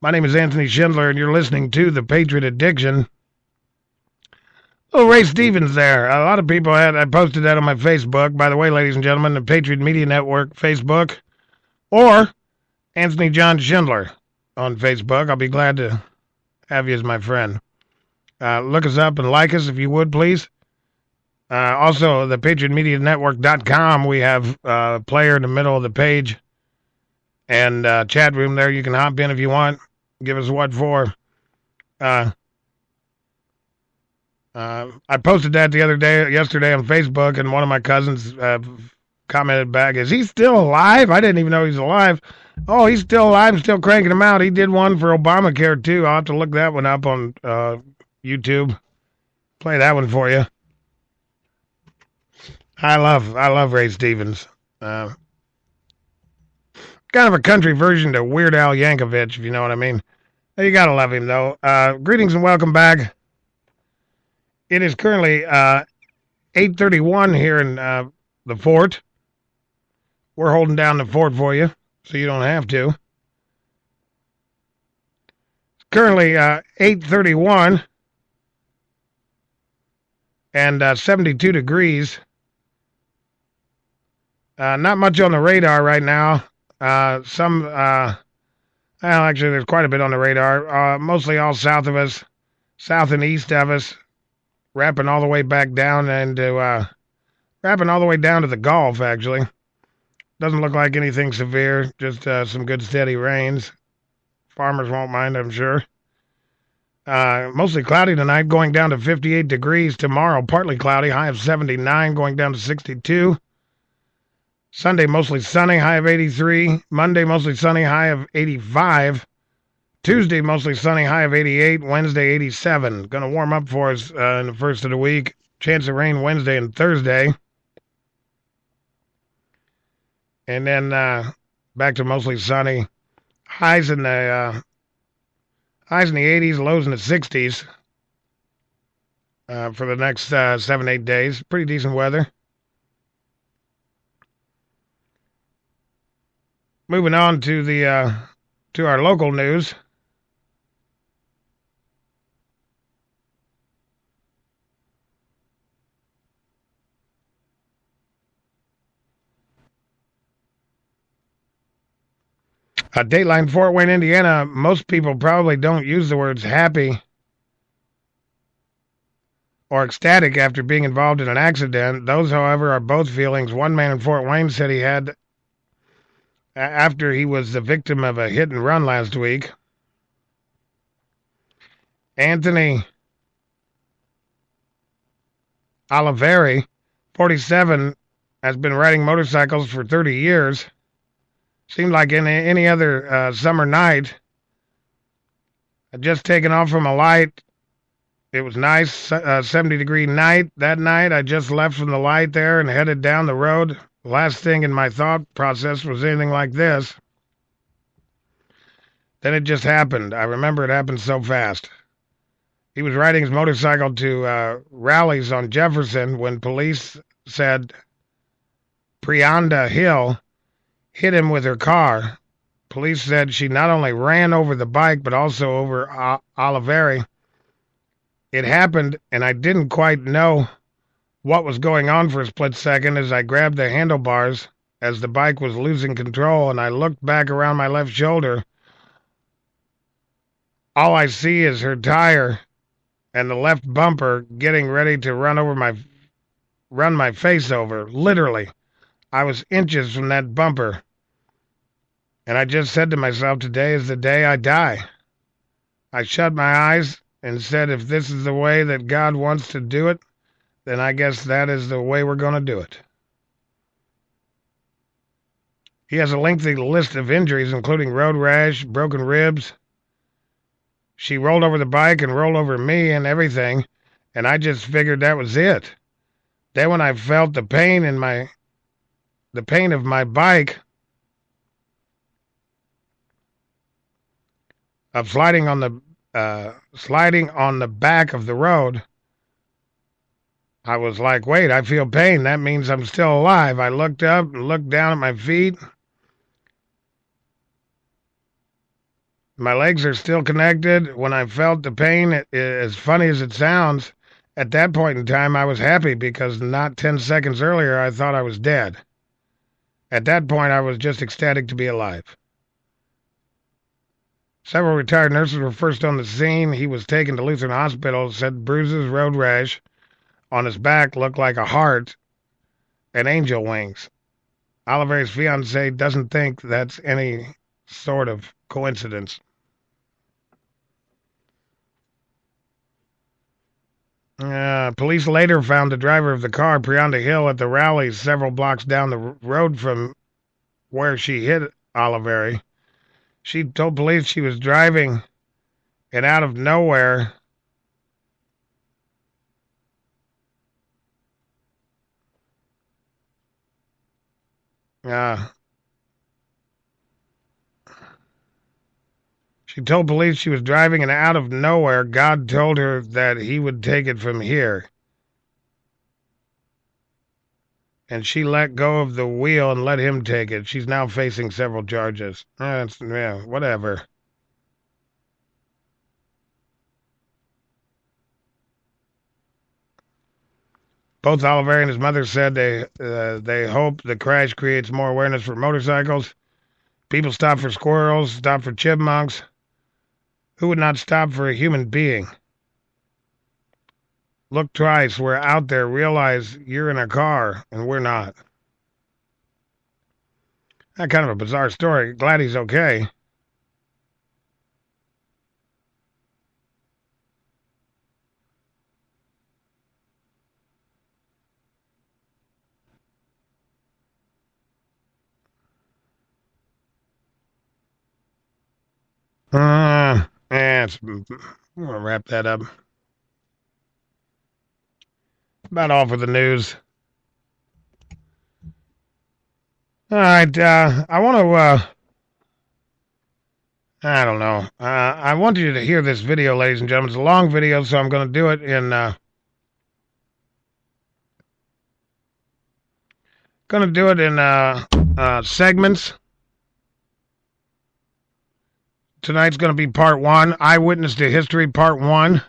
My name is Anthony Schindler, and you're listening to the Patriot Addiction. Oh, Ray Stevens there. A lot of people I posted that on my Facebook. By the way, ladies and gentlemen, the Patriot Media Network Facebook, or Anthony John Schindler on Facebook. I'll be glad to have you as my friend. Look us up and like us if you would, please. Also, the PatriotMediaNetwork.com, we have a player in the middle of the page and chat room there. You can hop in if you want. Give us what for. I posted that yesterday on Facebook, and one of my cousins commented back, "Is he still alive? I didn't even know he's alive." Oh, he's still alive, still cranking them out. He did one for Obamacare, too. I'll have to look that one up on YouTube. Play that one for you. I love Ray Stevens. Kind of a country version to Weird Al Yankovic, if you know what I mean. You gotta love him, though. Greetings and welcome back. It is currently 8:31 here in the fort. We're holding down the fort for you, so you don't have to. It's currently 8:31 and 72 degrees. Not much on the radar right now. Well, actually, there's quite a bit on the radar. Mostly all south of us, south and east of us, wrapping all the way back down wrapping all the way down to the Gulf, actually. Doesn't look like anything severe, just some good steady rains. Farmers won't mind, I'm sure. Mostly cloudy tonight, going down to 58 degrees. Tomorrow, partly cloudy, high of 79, going down to 62. Sunday, mostly sunny, high of 83. Monday, mostly sunny, high of 85. Tuesday, mostly sunny, high of 88. Wednesday, 87. Going to warm up for us in the first of the week. Chance of rain Wednesday and Thursday. And then back to mostly sunny. Highs in the 80s, lows in the 60s for the next 7-8 days. Pretty decent weather. Moving on to our local news. Dateline, Fort Wayne, Indiana. Most people probably don't use the words happy or ecstatic after being involved in an accident. Those, however, are both feelings. One man in Fort Wayne said he had after he was the victim of a hit and run last week. Anthony Oliveri, 47, has been riding motorcycles for 30 years. Seemed like any other summer night. I'd just taken off from a light. It was nice, 70-degree night. That night, I just left from the light there and headed down the road. The last thing in my thought process was anything like this. Then it just happened. I remember it happened so fast. He was riding his motorcycle to rallies on Jefferson when police said Prianda Hill hit him with her car. Police said she not only ran over the bike, but also over Oliveri. It happened, and I didn't quite know what was going on for a split second as I grabbed the handlebars as the bike was losing control, and I looked back around my left shoulder. All I see is her tire and the left bumper getting ready to run my face over. Literally, I was inches from that bumper. And I just said to myself, today is the day I die. I shut my eyes and said, if this is the way that God wants to do it, then I guess that is the way we're going to do it. He has a lengthy list of injuries, including road rash, broken ribs. She rolled over the bike and rolled over me and everything, and I just figured that was it. Then when I felt the pain of my bike of sliding on the back of the road, I was like, wait, I feel pain. That means I'm still alive. I looked up and looked down at my feet. My legs are still connected. When I felt the pain, as funny as it sounds, at that point in time, I was happy because not 10 seconds earlier, I thought I was dead. At that point, I was just ecstatic to be alive. Several retired nurses were first on the scene. He was taken to Lutheran Hospital, said bruises, road rash on his back looked like a heart and angel wings. Oliveri's fiance doesn't think that's any sort of coincidence. Police later found the driver of the car, Prianda Hill, at the rally several blocks down the road from where she hit Oliveri. She told police she was driving and out of nowhere she told police she was driving and out of nowhere God told her that he would take it from here. And she let go of the wheel and let him take it. She's now facing several charges. Whatever. Both Oliveri and his mother said they hope the crash creates more awareness for motorcycles. People stop for squirrels, stop for chipmunks. Who would not stop for a human being? Look twice. We're out there. Realize you're in a car and we're not. That kind of a bizarre story. Glad he's okay. I'm going to wrap that up. About all for the news. All right, I want to, I don't know. I want you to hear this video, ladies and gentlemen. It's a long video, so I'm going to do it in, segments. Tonight's going to be part one, Eyewitness to History, part one.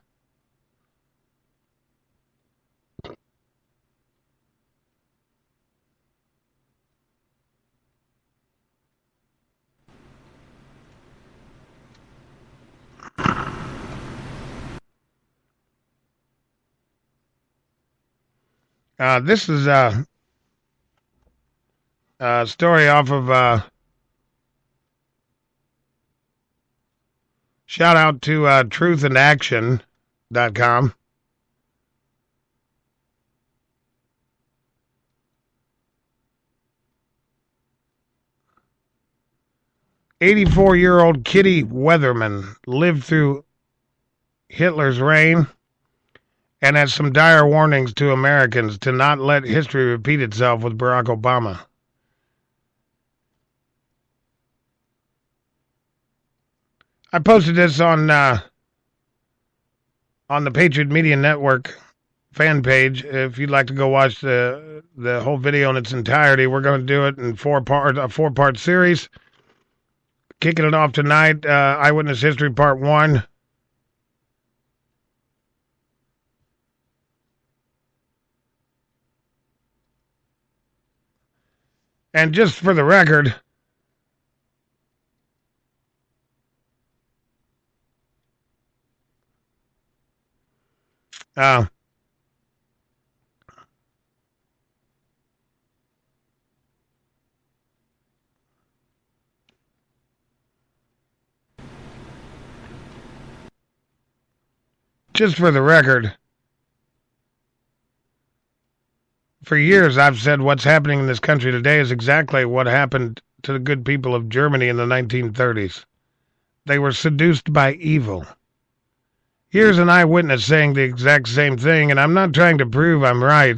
This is a story off of shout out to truthandaction.com. "84-year-old Kitty Weatherman lived through Hitler's reign and has some dire warnings to Americans to not let history repeat itself with Barack Obama." I posted this on the Patriot Media Network fan page. If you'd like to go watch the whole video in its entirety, we're going to do it in a four-part series. Kicking it off tonight, Eyewitness History Part 1. And just for the record, for years I've said what's happening in this country today is exactly what happened to the good people of Germany in the 1930s. They were seduced by evil. Here's an eyewitness saying the exact same thing, and I'm not trying to prove I'm right.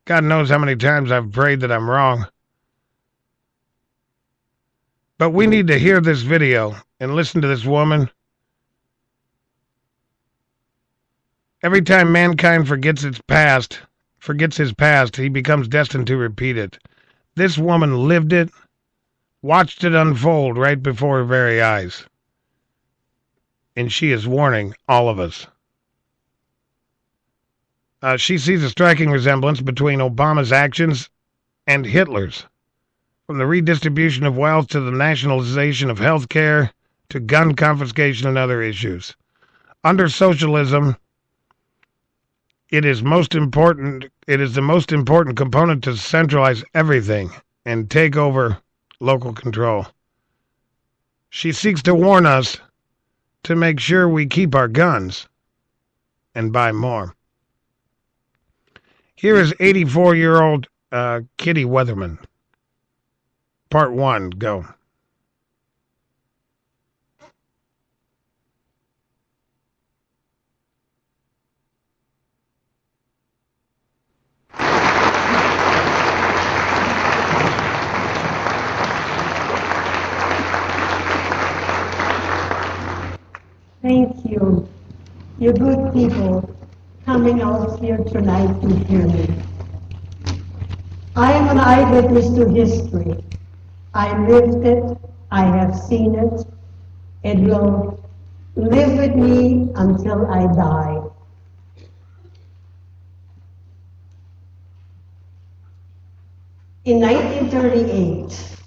God knows how many times I've prayed that I'm wrong. But we need to hear this video and listen to this woman. Every time mankind forgets his past, he becomes destined to repeat it. This woman lived it, watched it unfold right before her very eyes. and she is warning all of us. She sees a striking resemblance between Obama's actions and Hitler's, from the redistribution of wealth to the nationalization of health care to gun confiscation and other issues. Under socialism, it is the most important component to centralize everything and take over local control. She seeks to warn us to make sure we keep our guns and buy more. Here is 84-year-old Kitty Weatherman. Part 1, go. Thank you. You're good people coming out here tonight to hear me. I am an eyewitness to history. I lived it, I have seen it. It will live with me until I die. In 1938,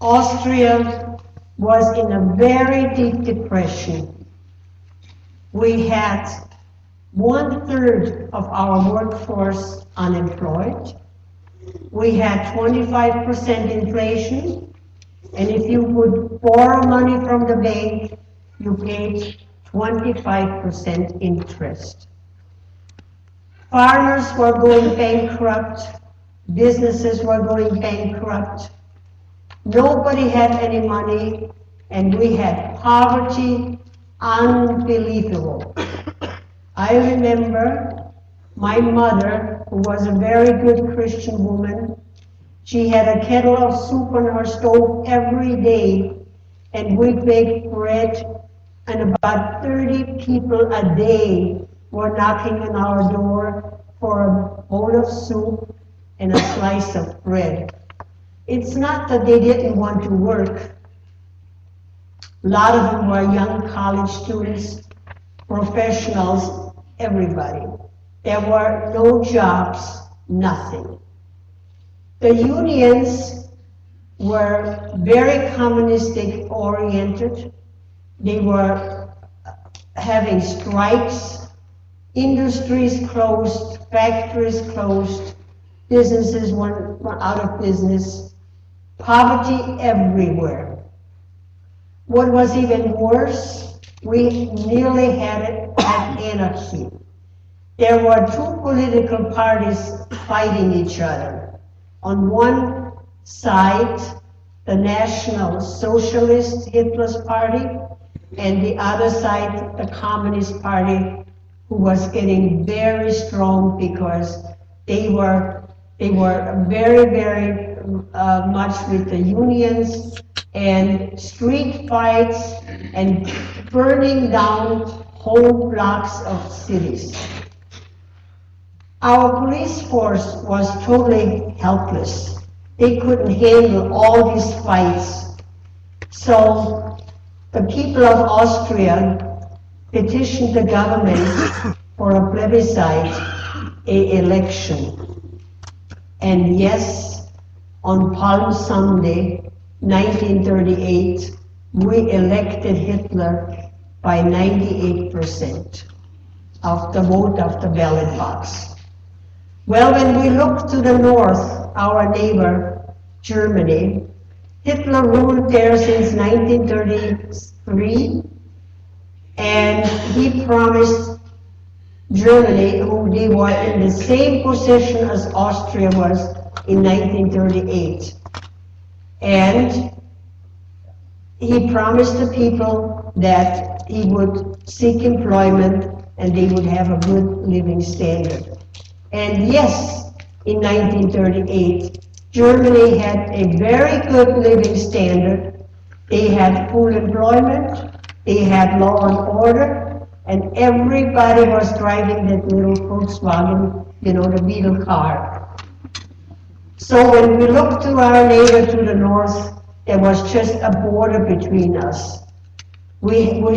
Austria was in a very deep depression. We had 1/3 of our workforce unemployed. We had 25% inflation, and if you would borrow money from the bank, you paid 25% interest. Farmers were going bankrupt, businesses were going bankrupt, nobody had any money, and we had poverty unbelievable. I remember my mother, who was a very good Christian woman, she had a kettle of soup on her stove every day, and we baked bread, and about 30 people a day were knocking on our door for a bowl of soup and a slice of bread. It's not that they didn't want to work. A lot of them were young college students, professionals, everybody. There were no jobs, nothing. The unions were very communistic oriented. They were having strikes, industries closed, factories closed, businesses went out of business, poverty everywhere. What was even worse, we nearly had anarchy. There were two political parties fighting each other. On one side, the National Socialist, Hitler's party, and the other side, the Communist Party, who was getting very strong because they were very, very much with the unions, and street fights and burning down whole blocks of cities. Our police force was totally helpless. They couldn't handle all these fights. So the people of Austria petitioned the government for a plebiscite, an election. And yes, on Palm Sunday, 1938, we elected Hitler by 98% of the vote of the ballot box. Well, when we look to the north, our neighbor, Germany, Hitler ruled there since 1933, and he promised Germany, who they were in the same position as Austria was in 1938. And he promised the people that he would seek employment and they would have a good living standard. And yes, in 1938, Germany had a very good living standard. They had full employment, they had law and order, and everybody was driving that little Volkswagen, the Beetle car. So when we looked to our neighbor to the north, there was just a border between us. We